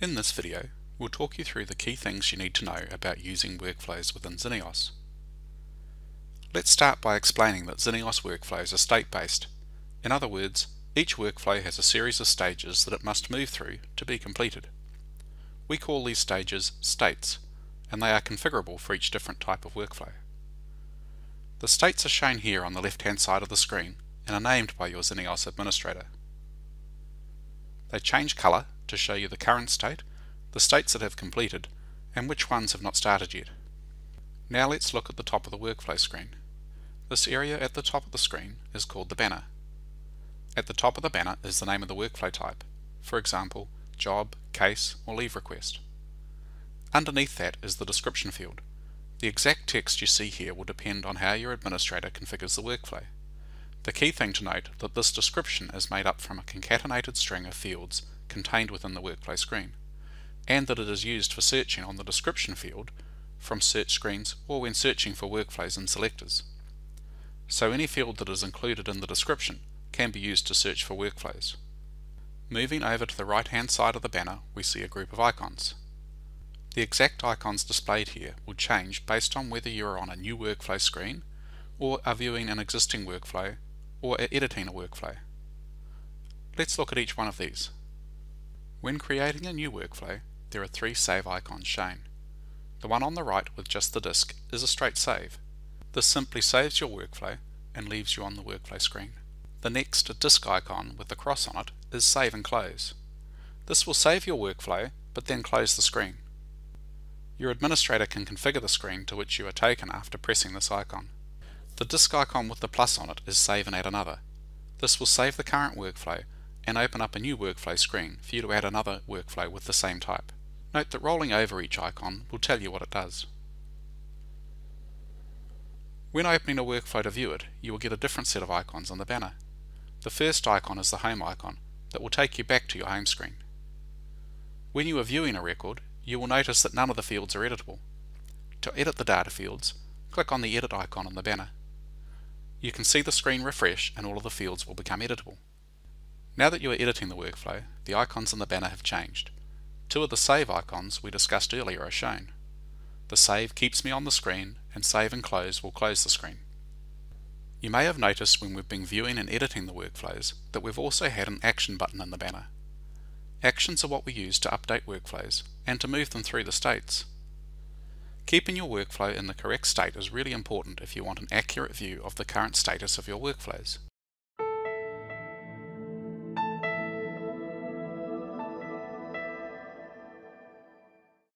In this video, we'll talk you through the key things you need to know about using workflows within Xenios. Let's start by explaining that Xenios workflows are state-based. In other words, each workflow has a series of stages that it must move through to be completed. We call these stages states, and they are configurable for each different type of workflow. The states are shown here on the left-hand side of the screen and are named by your Xenios administrator. They change colour to show you the current state, the states that have completed, and which ones have not started yet. Now let's look at the top of the workflow screen. This area at the top of the screen is called the banner. At the top of the banner is the name of the workflow type, for example, job, case, or leave request. Underneath that is the description field. The exact text you see here will depend on how your administrator configures the workflow. The key thing to note that this description is made up from a concatenated string of fields contained within the workflow screen, and that it is used for searching on the description field from search screens or when searching for workflows in selectors. So any field that is included in the description can be used to search for workflows. Moving over to the right hand side of the banner, we see a group of icons. The exact icons displayed here will change based on whether you are on a new workflow screen or are viewing an existing workflow or are editing a workflow. Let's look at each one of these. When creating a new workflow, there are three save icons shown. The one on the right with just the disk is a straight save. This simply saves your workflow and leaves you on the workflow screen. The next disk icon with the cross on it is save and close. This will save your workflow but then close the screen. Your administrator can configure the screen to which you are taken after pressing this icon. The disk icon with the plus on it is save and add another. This will save the current workflow and open up a new workflow screen for you to add another workflow with the same type. Note that rolling over each icon will tell you what it does. When opening a workflow to view it, you will get a different set of icons on the banner. The first icon is the home icon that will take you back to your home screen. When you are viewing a record, you will notice that none of the fields are editable. To edit the data fields, click on the edit icon on the banner. You can see the screen refresh and all of the fields will become editable. Now that you are editing the workflow, the icons on the banner have changed. Two of the save icons we discussed earlier are shown. The save keeps me on the screen and save and close will close the screen. You may have noticed when we've been viewing and editing the workflows that we've also had an action button in the banner. Actions are what we use to update workflows and to move them through the states. Keeping your workflow in the correct state is really important if you want an accurate view of the current status of your workflows.